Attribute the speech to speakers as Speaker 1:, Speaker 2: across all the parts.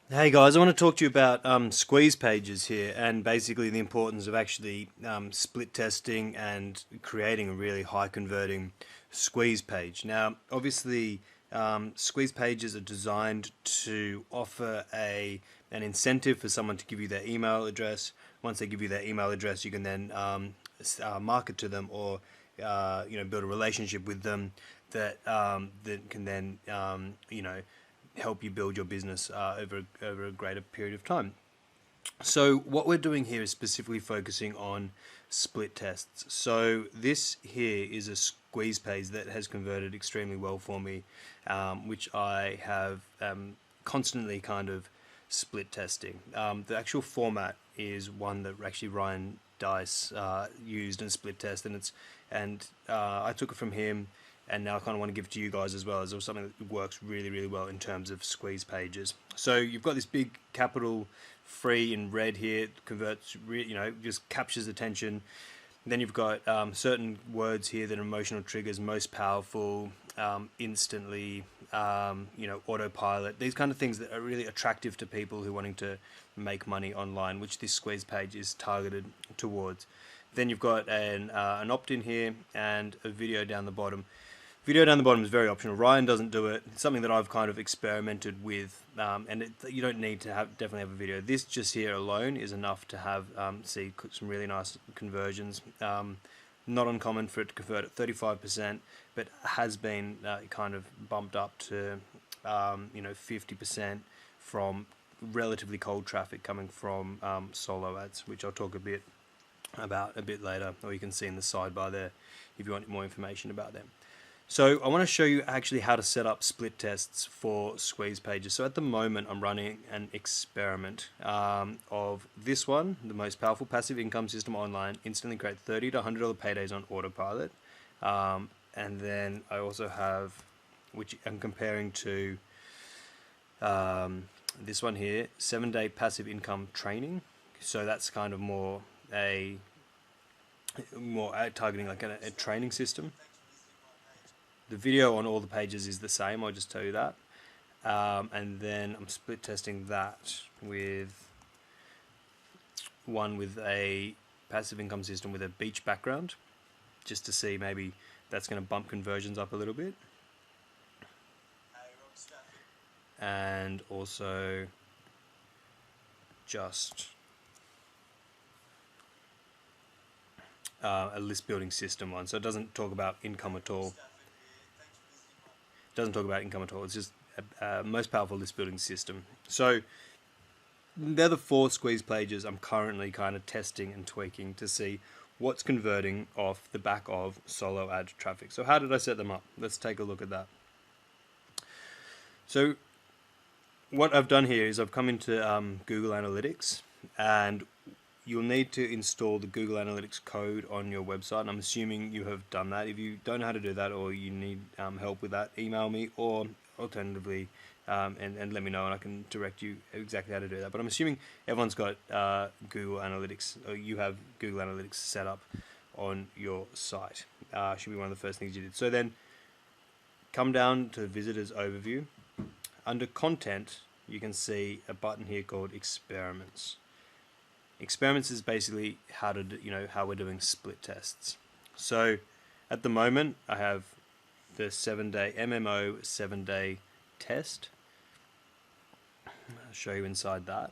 Speaker 1: Hey guys, I want to talk to you about squeeze pages here and basically the importance of actually split testing and creating a really high converting squeeze page. Now, obviously, squeeze pages are designed to offer an incentive for someone to give you their email address. Once they give you their email address, you can then market to them or build a relationship with them that can then help you build your business over a greater period of time. So what we're doing here is specifically focusing on split tests. So this here is a squeeze page that has converted extremely well for me, which I have constantly kind of split testing. The actual format is one that actually Ryan Dice used in split test, and I took it from him, and now I kind of want to give it to you guys as well as something that works really, really well in terms of squeeze pages. So you've got this big capital free in red here, converts, just captures attention. Then you've got certain words here that are emotional triggers, most powerful, instantly, autopilot. These kind of things that are really attractive to people who are wanting to make money online, which this squeeze page is targeted towards. Then you've got an opt-in here and a video down the bottom. Video down the bottom is very optional. Ryan doesn't do it. It's something that I've kind of experimented with, you don't need to definitely have a video. This just here alone is enough to have see some really nice conversions. Not uncommon for it to convert at 35%, but has been kind of bumped up to 50% from relatively cold traffic coming from solo ads, which I'll talk a bit about a bit later, or you can see in the sidebar there if you want more information about them. So I want to show you actually how to set up split tests for squeeze pages. So at the moment I'm running an experiment of this one, the most powerful passive income system online, instantly create $30 to $100 paydays on autopilot. And then I also have, which I'm comparing to this one here, 7-day passive income training. So that's kind of more targeting like a training system. The video on all the pages is the same, I'll just tell you that. And then I'm split testing that with one with a passive income system with a beach background, just to see maybe that's going to bump conversions up a little bit. And also just a list building system one. So it doesn't talk about income at all. Doesn't talk about income at all. It's just a most powerful list building system. So they're the 4 squeeze pages I'm currently kind of testing and tweaking to see what's converting off the back of solo ad traffic. So how did I set them up? Let's take a look at that. So what I've done here is I've come into Google Analytics, and you'll need to install the Google Analytics code on your website, and I'm assuming you have done that. If you don't know how to do that or you need help with that, email me, or alternatively, and let me know and I can direct you exactly how to do that. But I'm assuming everyone's got Google Analytics, or you have Google Analytics set up on your site. Should be one of the first things you did. So then come down to Visitors Overview. Under Content, you can see a button here called Experiments. Experiments is basically how we're doing split tests. So at the moment I have the 7-day MMO 7-day test. I'll show you inside that.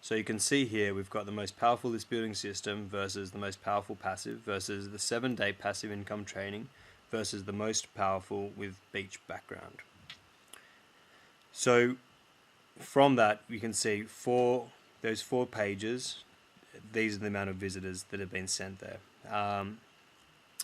Speaker 1: So you can see here we've got the most powerful list building system versus the most powerful passive versus the 7-day passive income training versus the most powerful with beach background. So from that you can see those 4 pages, these are the amount of visitors that have been sent there.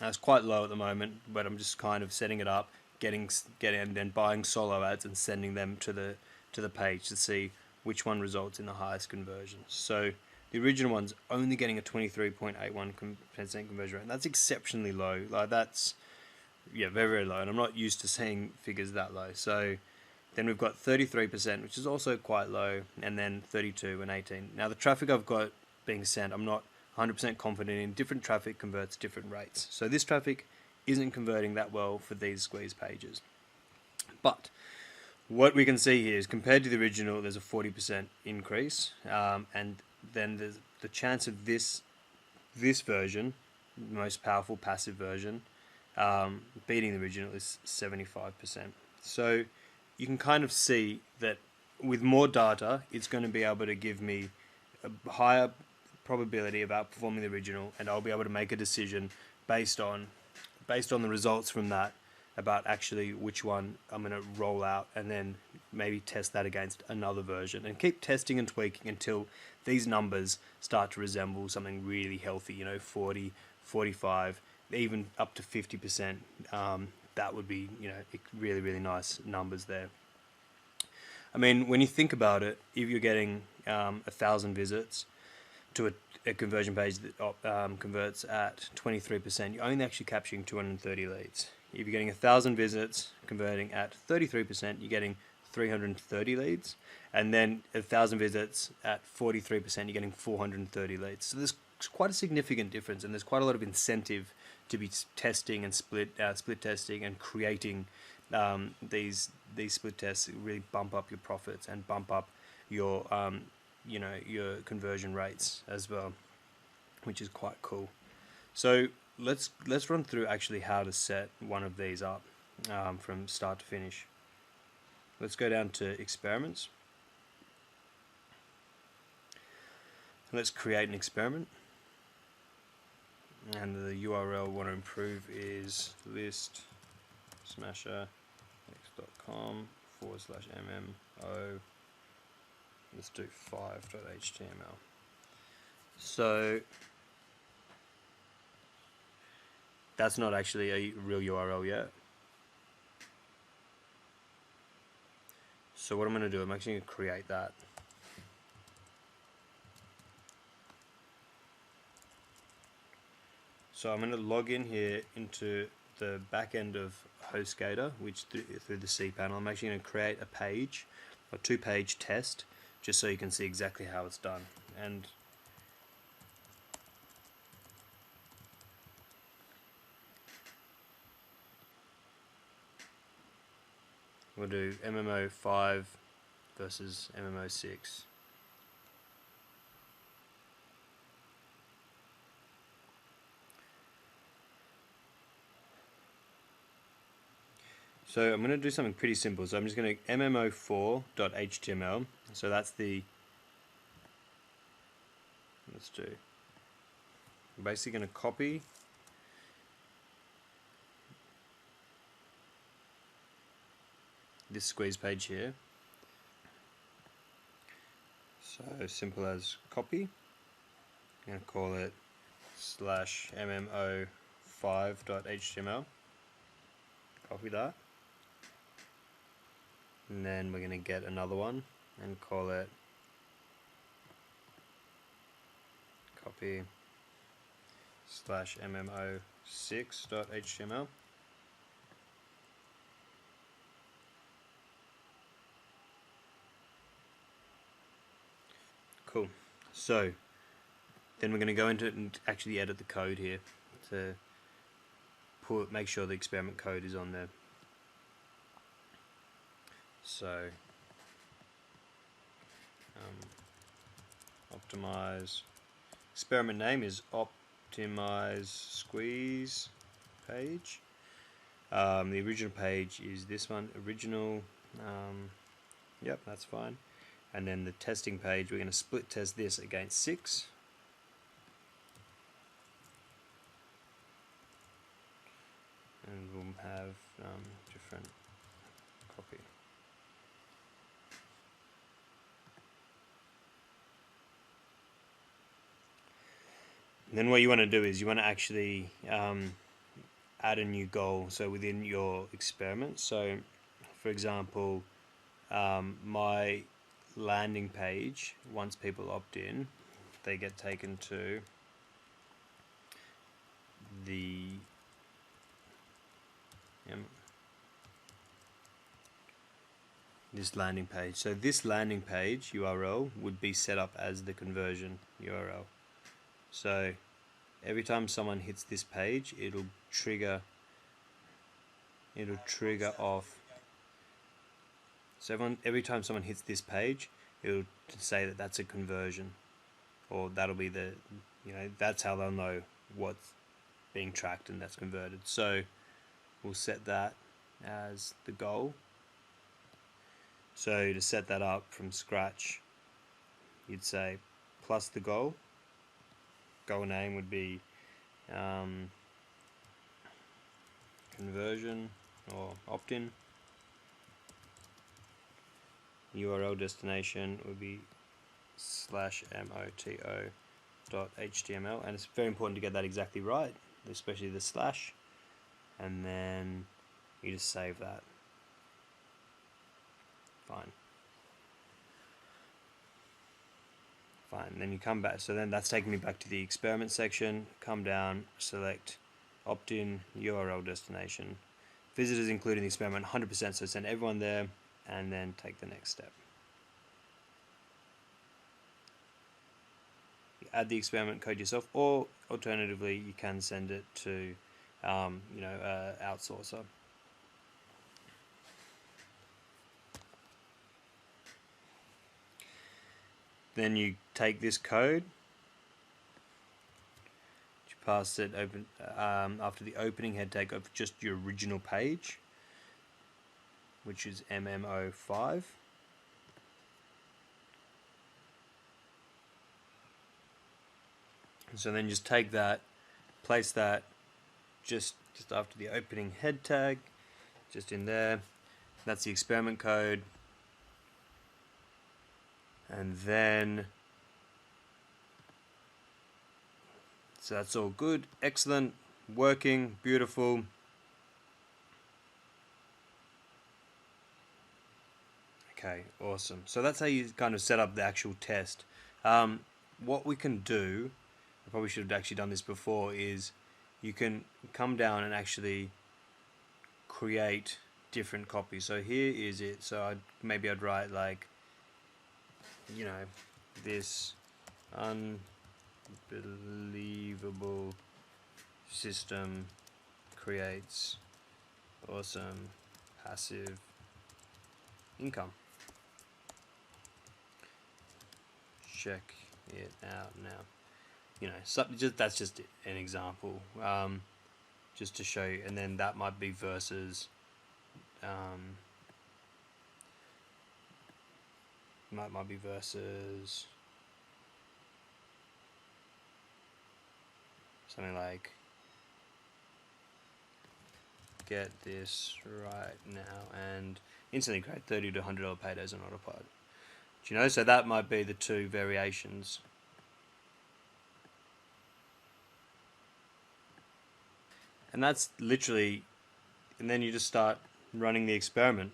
Speaker 1: It's quite low at the moment, but I'm just kind of setting it up, getting and then buying solo ads and sending them to the page to see which one results in the highest conversions. So the original one's only getting a 23.81% conversion rate, and that's exceptionally low. Like that's very, very low, and I'm not used to seeing figures that low. So then we've got 33%, which is also quite low, and then 32 and 18. Now the traffic I've got being sent, I'm not 100% confident in. Different traffic converts different rates. So this traffic isn't converting that well for these squeeze pages. But what we can see here is compared to the original, there's a 40% increase, and then there's the chance of this version, the most powerful passive version, beating the original is 75%. So you can kind of see that with more data, it's going to be able to give me a higher probability of outperforming the original, and I'll be able to make a decision based on the results from that about actually which one I'm going to roll out, and then maybe test that against another version and keep testing and tweaking until these numbers start to resemble something really healthy, 40, 45, even up to 50%. That would be, really, really nice numbers there. I mean, when you think about it, if you're getting 1,000 visits to a conversion page that converts at 23%, you're only actually capturing 230 leads. If you're getting 1,000 visits converting at 33%, you're getting 330 leads. And then 1,000 visits at 43%, you're getting 430 leads. So there's quite a significant difference, and there's quite a lot of incentive to be testing and split testing and creating these split tests. Really bump up your profits and bump up your your conversion rates as well, which is quite cool. So let's run through actually how to set one of these up from start to finish. Let's go down to experiments. Let's create an experiment, and the URL we want to improve is listsmasherx.com/MMO. Let's do 5.html. So that's not actually a real URL yet. So what I'm going to do, I'm actually going to create that. So I'm going to log in here into the back end of HostGator, which through the cPanel. I'm actually going to create a page, a 2-page test, just so you can see exactly how it's done. And we'll do MMO5 versus MMO6. So I'm going to do something pretty simple. So I'm just going to MMO4.html. So that's the, let's do, I'm basically going to copy this squeeze page here. So simple as copy. I'm going to call it /MMO5.html. Copy that. And then we're going to get another one and call it copy /MMO6.html. Cool. So then we're going to go into it and actually edit the code here to make sure the experiment code is on there. So optimize, experiment name is optimize squeeze page. The original page is this one, original. Yep, that's fine. And then the testing page, we're going to split test this against 6. And we'll have different copy. And then what you want to do is you want to actually add a new goal, so within your experiment. So for example, my landing page, once people opt in, they get taken to the this landing page. So this landing page URL would be set up as the conversion URL. So every time someone hits this page, it'll trigger off So every time someone hits this page, it'll say that that's a conversion, or that'll be the, that's how they'll know what's being tracked and that's converted. So we'll set that as the goal. So to set that up from scratch, you'd say plus the goal. Goal name would be conversion or opt-in. URL destination would be /moto.html, and it's very important to get that exactly right, especially the slash, and then you just save that. Fine. Then you come back, so then that's taking me back to the experiment section. Come down, select opt-in URL destination, visitors including the experiment 100%, so send everyone there, and then take the next step. You add the experiment code yourself, or alternatively you can send it to outsourcer. Then you take this code, you pass it open after the opening head tag of just your original page, which is MMO5. So then just take that, place that just after the opening head tag, just in there. That's the experiment code. And then, so that's all good, excellent, working, beautiful. Okay, awesome. So that's how you kind of set up the actual test. What we can do, I probably should have actually done this before, is you can come down and actually create different copies. So here is it. So maybe I'd write like, this unbelievable system creates awesome passive income. Check it out now. That's just an example, just to show you. And then that might be versus might be versus something like, get this right now and instantly create $30 to $100 paydays on autopilot. So that might be the two variations. And that's literally, and then you just start running the experiment.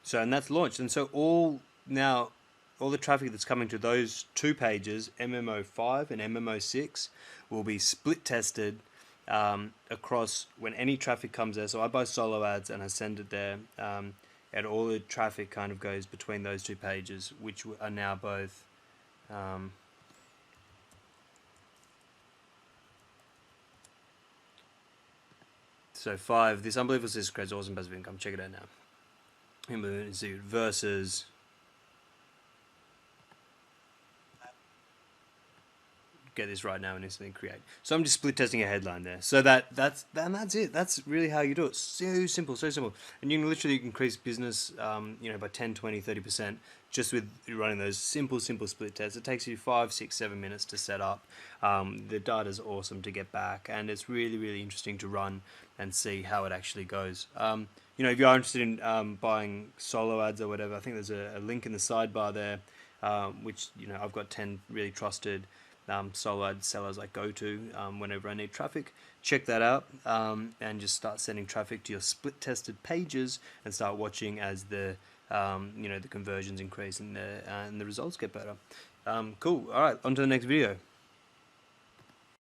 Speaker 1: So, and that's launched. And so all the traffic that's coming to those two pages, MMO5 and MMO6, will be split tested across when any traffic comes there. So I buy solo ads and I send it there, and all the traffic kind of goes between those two pages, which are now both so 5, this unbelievable system creates awesome passive income. Check it out now. Versus get this right now and instantly create. So I'm just split testing a headline there. So that's it. That's really how you do it. So simple. And you can literally increase business by 10, 20, 30% just with running those simple split tests. It takes you 5, 6, 7 minutes to set up. The data's awesome to get back, and it's really interesting to run and see how it actually goes. If you are interested in buying solo ads or whatever, I think there's a link in the sidebar there, which I've got 10 really trusted solo ad sellers I go to whenever I need traffic. Check that out and just start sending traffic to your split tested pages and start watching as the the conversions increase and the results get better. Cool. All right, on to the next video.